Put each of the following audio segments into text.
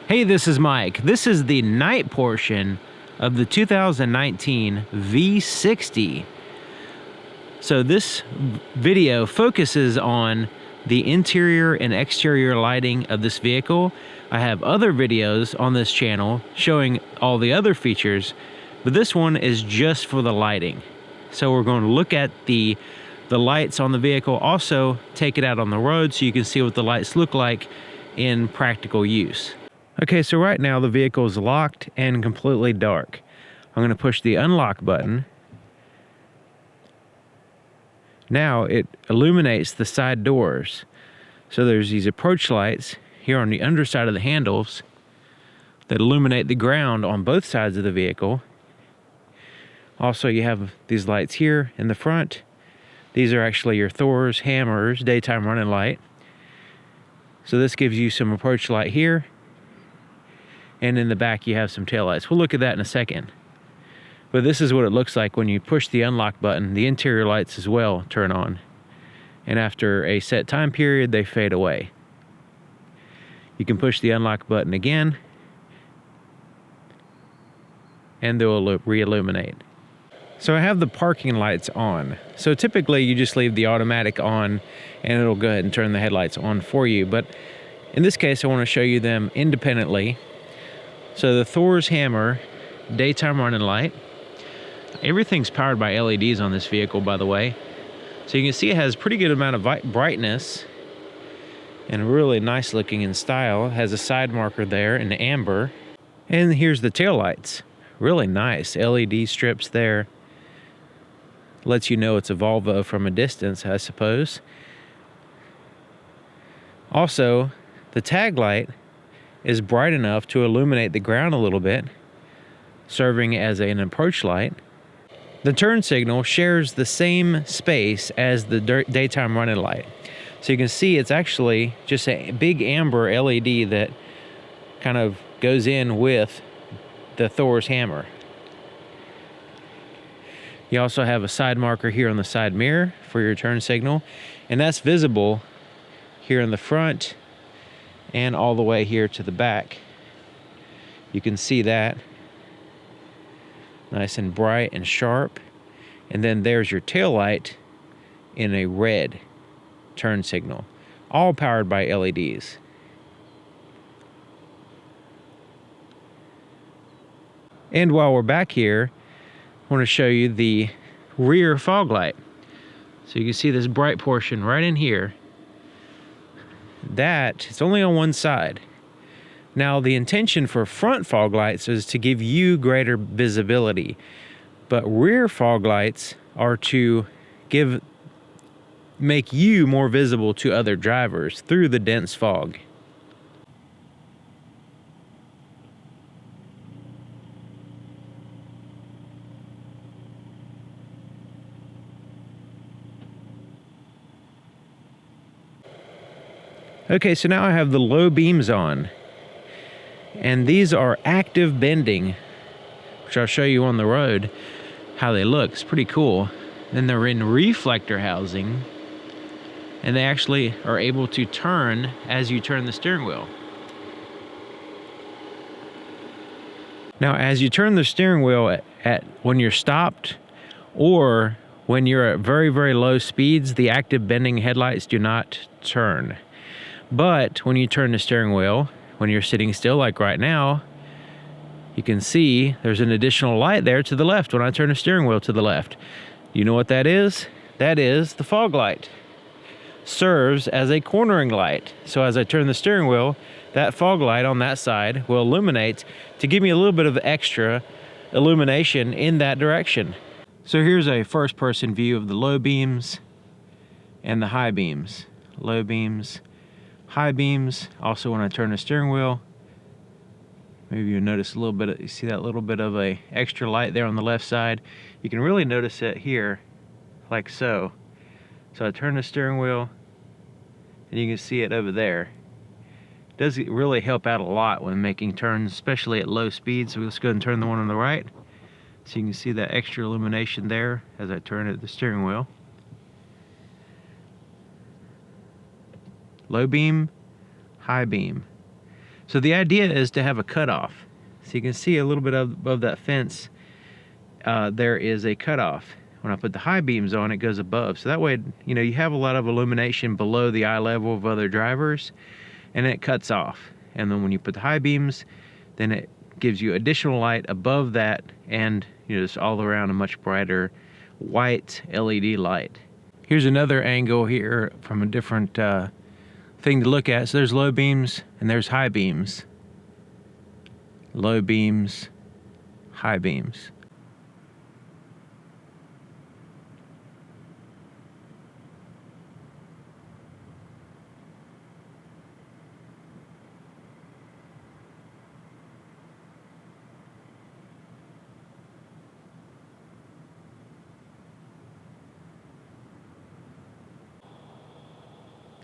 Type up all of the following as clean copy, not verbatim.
Hey, this is Mike. This is the night portion of the 2019 V60. So this video focuses on the interior and exterior lighting of this vehicle. I have other videos on this channel showing all the other features, but this one is just for the lighting. So we're going to look at the lights on the vehicle, also take it out on the road so you can see what the lights look like in practical use. Okay, so right now the vehicle is locked and completely dark. I'm going to push the unlock button. Now it illuminates the side doors. So there's these approach lights here on the underside of the handles that illuminate the ground on both sides of the vehicle. Also, you have these lights here in the front. These are actually your Thor's hammers, daytime running light. So this gives you some approach light here. And in the back you have some taillights. We'll look at that in a second. But this is what it looks like when you push the unlock button. The interior lights as well turn on. And after a set time period, they fade away. You can push the unlock button again, and they'll re-illuminate. So I have the parking lights on. So typically you just leave the automatic on and it'll go ahead and turn the headlights on for you. But in this case, I want to show you them independently. So the Thor's hammer daytime running light. Everything's powered by LEDs on this vehicle, by the way. So you can see it has a pretty good amount of brightness and really nice looking in style. It has a side marker there in amber. And here's the tail lights. Really nice LED strips there. Lets you know it's a Volvo from a distance, I suppose. Also, the tag light is bright enough to illuminate the ground a little bit, serving as an approach light. The turn signal shares the same space as the daytime running light. So you can see it's actually just a big amber LED that kind of goes in with the Thor's hammer. You also have a side marker here on the side mirror for your turn signal, and that's visible here in the front and all the way here to the back. You can see that nice and bright and sharp. And then there's your tail light in a red turn signal, all powered by LEDs. And while we're back here, I want to show you the rear fog light. So you can see this bright portion right in here. That, it's only on one side. Now the intention for front fog lights is to give you greater visibility, but rear fog lights are to make you more visible to other drivers through the dense fog. Okay, so now I have the low beams on, and these are active bending, which I'll show you on the road how they look. It's pretty cool. Then they're in reflector housing, and they actually are able to turn as you turn the steering wheel. Now, as you turn the steering wheel when you're stopped or when you're at very, very low speeds, the active bending headlights do not turn. But when you turn the steering wheel, when you're sitting still like right now, you can see there's an additional light there to the left when I turn the steering wheel to the left. You know what that is? That is the fog light. Serves as a cornering light. So as I turn the steering wheel, that fog light on that side will illuminate to give me a little bit of extra illumination in that direction. So here's a first-person view of the low beams and the high beams. Low beams, high beams. Also when I turn the steering wheel, maybe you'll notice a little bit of, you see that little bit of a extra light there on the left side. You can really notice it here, like so. So I turn the steering wheel, and you can see it over there. It does really help out a lot when making turns, especially at low speed. So let's go ahead and turn the one on the right. So you can see that extra illumination there as I turn the steering wheel. Low beam, high beam. So the idea is to have a cutoff. So you can see a little bit above that fence, there is a cutoff. When I put the high beams on, it goes above. So that way, you know, you have a lot of illumination below the eye level of other drivers, and it cuts off. And then when you put the high beams, then it gives you additional light above that, and you know, just all around a much brighter white LED light. Here's another angle here from a different thing to look at. So there's low beams and there's high beams. Low beams, high beams.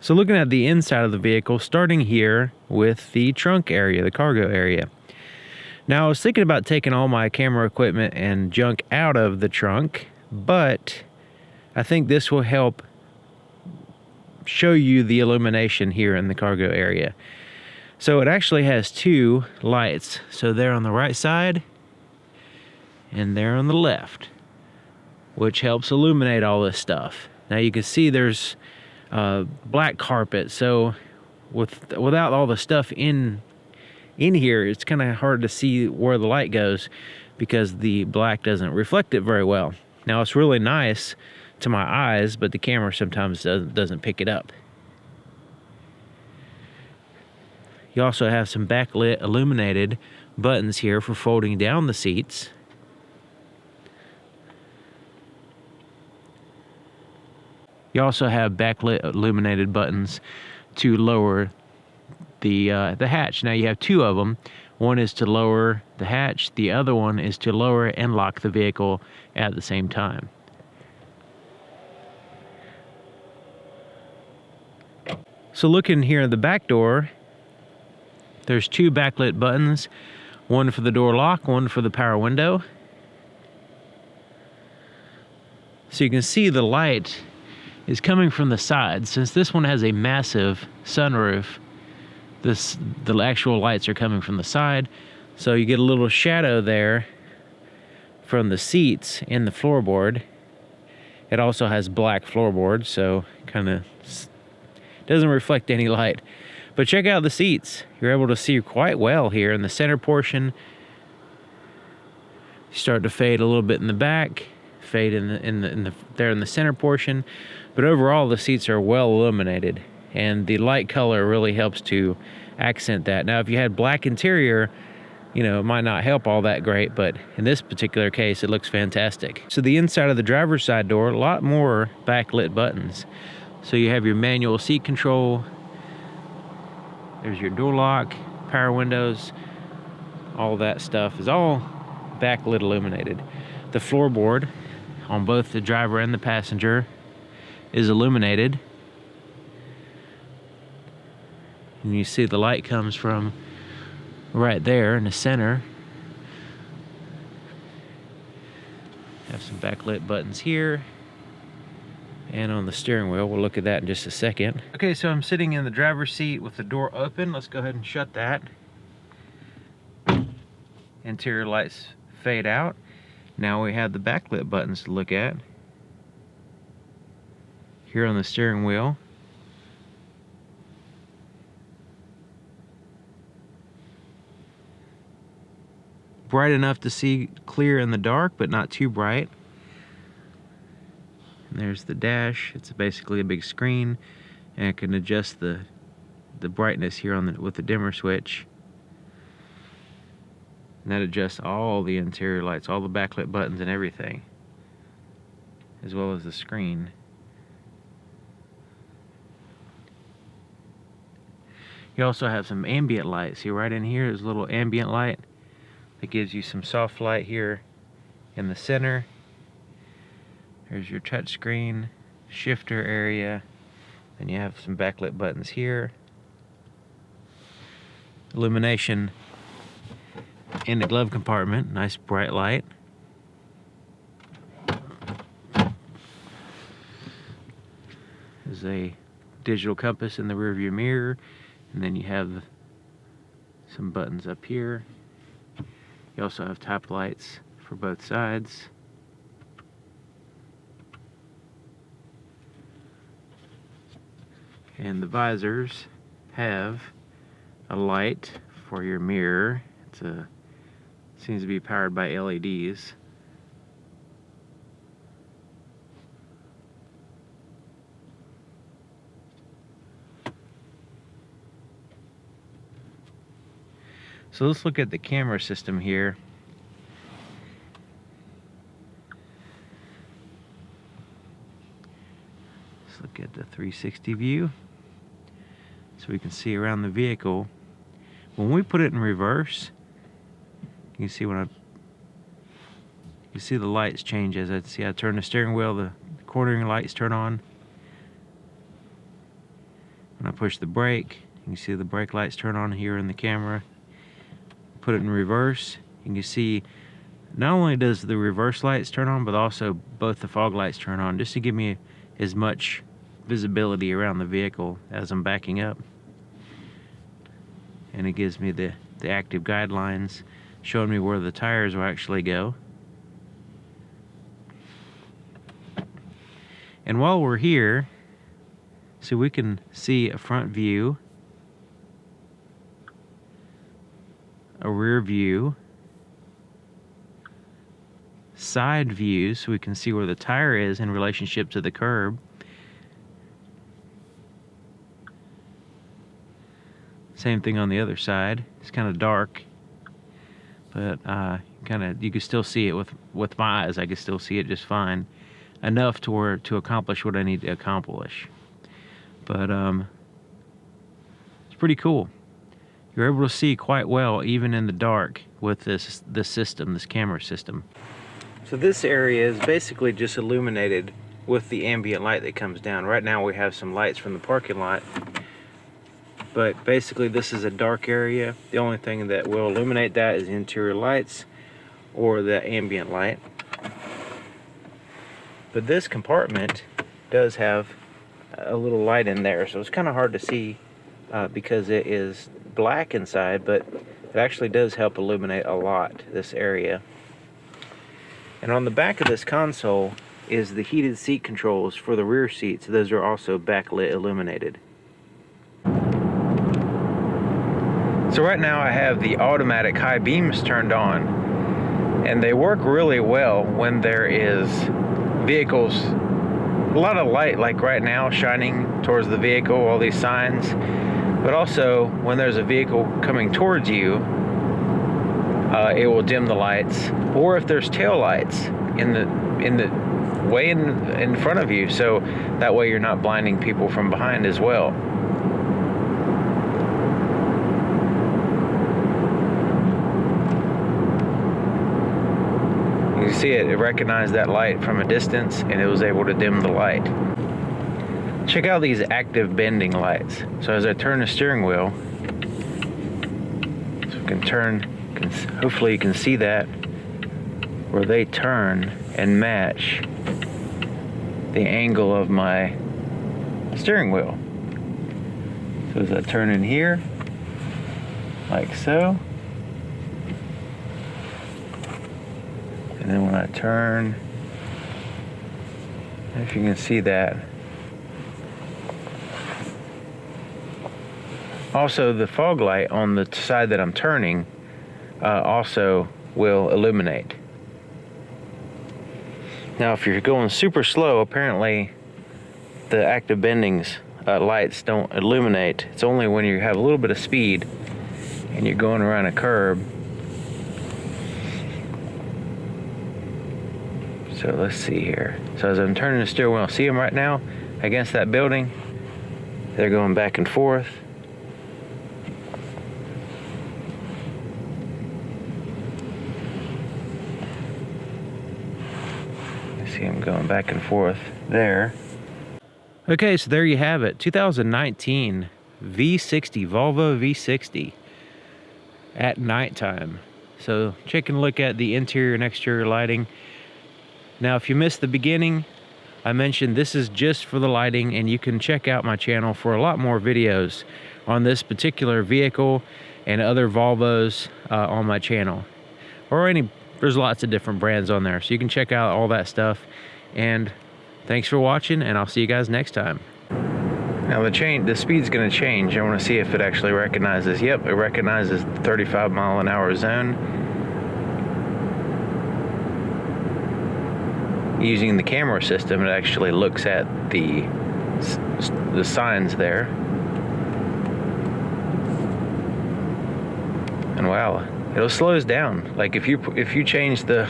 So looking at the inside of the vehicle, starting here with the trunk area, the cargo area. Now I was thinking about taking all my camera equipment and junk out of the trunk, but I think this will help show you the illumination here in the cargo area. So it actually has two lights. So they're on the right side and they're on the left, which helps illuminate all this stuff. Now you can see there's black carpet, so without all the stuff in here, it's kind of hard to see where the light goes because the black doesn't reflect it very well. Now it's really nice to my eyes, but the camera sometimes doesn't pick it up. You also have some backlit illuminated buttons here for folding down the seats. You also have backlit illuminated buttons to lower the hatch. Now you have two of them. One is to lower the hatch. The other one is to lower and lock the vehicle at the same time. So looking here at the back door, there's two backlit buttons. One for the door lock, one for the power window. So you can see the light is coming from the side. Since this one has a massive sunroof, the actual lights are coming from the side, so you get a little shadow there from the seats in the floorboard. It also has black floorboard, so kind of doesn't reflect any light. But check out the seats. You're able to see quite well here in the center portion. You start to fade a little bit in the back, fade there in the center portion. But overall, the seats are well illuminated, and the light color really helps to accent that. Now, if you had black interior, you know, it might not help all that great, but in this particular case, it looks fantastic. So the inside of the driver's side door, a lot more backlit buttons. So you have your manual seat control. There's your door lock, power windows, all that stuff is all backlit illuminated. The floorboard on both the driver and the passenger is illuminated. And you see the light comes from right there in the center. Have some backlit buttons here. And on the steering wheel, we'll look at that in just a second. Okay, so I'm sitting in the driver's seat with the door open. Let's go ahead and shut that. Interior lights fade out. Now we have the backlit buttons to look at. Here on the steering wheel. Bright enough to see clear in the dark, but not too bright. And there's the dash. It's basically a big screen, and I can adjust the brightness here with the dimmer switch. And that adjusts all the interior lights, all the backlit buttons and everything, as well as the screen. You also have some ambient light. See right in here is a little ambient light that gives you some soft light here in the center. There's your touch screen, shifter area, and you have some backlit buttons here. Illumination in the glove compartment, nice bright light. There's a digital compass in the rearview mirror, and then you have Some buttons up here. You also have top lights for both sides. And the visors have a light for your mirror. Seems to be powered by LEDs. So let's look at the camera system here. Let's look at the 360 view so we can see around the vehicle. When we put it in reverse, you can see you see the lights change as I turn the steering wheel, the cornering lights turn on. When I push the brake, you can see the brake lights turn on here in the camera. Put it in reverse, you can see not only does the reverse lights turn on, but also both the fog lights turn on, just to give me as much visibility around the vehicle as I'm backing up. And it gives me the active guidelines, showing me where the tires will actually go. And while we're here, so we can see a front view, a rear view, side view, so we can see where the tire is in relationship to the curb. Same thing on the other side. It's kind of dark, but you can still see it with my eyes. I can still see it just fine, enough to accomplish what I need to accomplish. But it's pretty cool. You're able to see quite well even in the dark with this system, this camera system. So this area is basically just illuminated with the ambient light that comes down. Right now we have some lights from the parking lot, but basically this is a dark area. The only thing that will illuminate that is the interior lights or the ambient light. But this compartment does have a little light in there, so it's kind of hard to see because it is black inside, but it actually does help illuminate a lot, this area. And on the back of this console is the heated seat controls for the rear seats. Those are also backlit illuminated. So right now I have the automatic high beams turned on, and they work really well when there is vehicles, a lot of light like right now shining towards the vehicle, all these signs. But also, when there's a vehicle coming towards you, it will dim the lights. Or if there's tail lights in the way in front of you, so that way you're not blinding people from behind as well. You see it recognized that light from a distance, and it was able to dim the light. Check out these active bending lights. So as I turn the steering wheel, so we can turn, hopefully you can see that, where they turn and match the angle of my steering wheel. So as I turn in here, like so, and then when I turn, if you can see that. Also, the fog light on the side that I'm turning also will illuminate. Now, if you're going super slow, apparently the active bendings lights don't illuminate. It's only when you have a little bit of speed and you're going around a curb. So let's see here. So as I'm turning the steering wheel, see them right now against that building? They're going back and forth. See them going back and forth there. Okay, so there you have it. 2019 V60, Volvo V60 at nighttime. So taking a look at the interior and exterior lighting. Now, if you missed the beginning, I mentioned this is just for the lighting, and you can check out my channel for a lot more videos on this particular vehicle and other Volvos on my channel. There's lots of different brands on there, so you can check out all that stuff. And thanks for watching, and I'll see you guys next time. Now the speed's going to change. I want to see if it actually recognizes. Yep, it recognizes the 35 mile an hour zone. Using the camera system, it actually looks at the signs there. And wow, it slows down. Like if you change the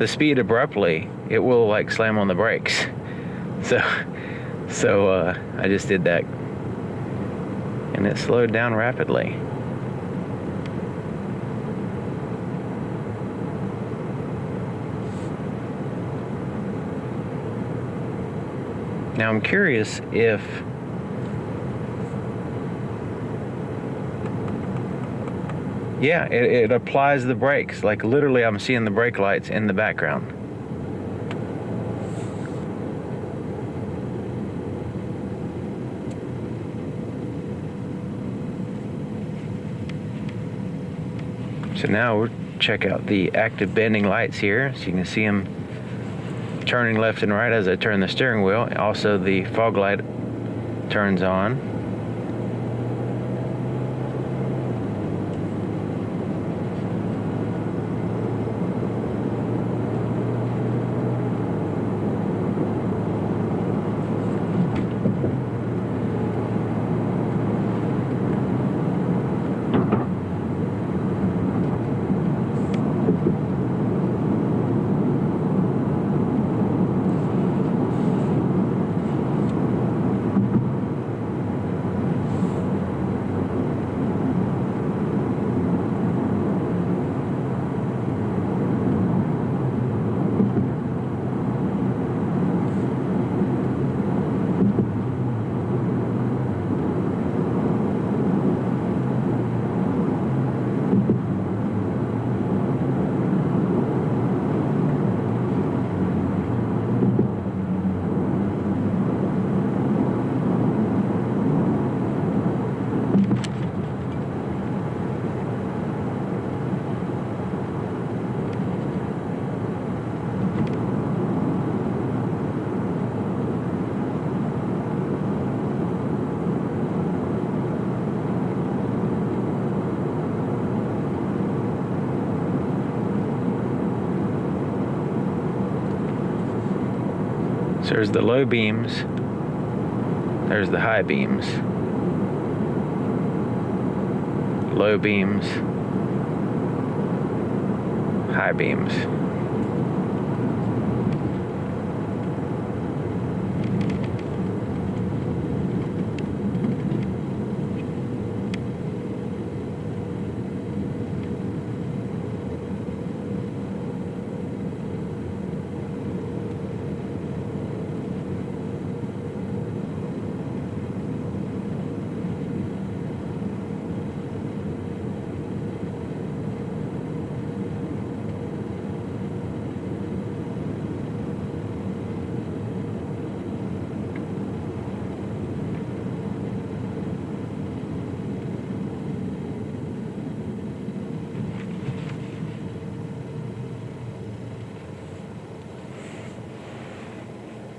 speed abruptly, it will like slam on the brakes. So I just did that, and it slowed down rapidly. Now I'm curious if it applies the brakes. Like literally I'm seeing the brake lights in the background. So now we'll check out the active bending lights here, so you can see them turning left and right as I turn the steering wheel. Also the fog light turns on. So there's the low beams, there's the high beams, low beams, high beams.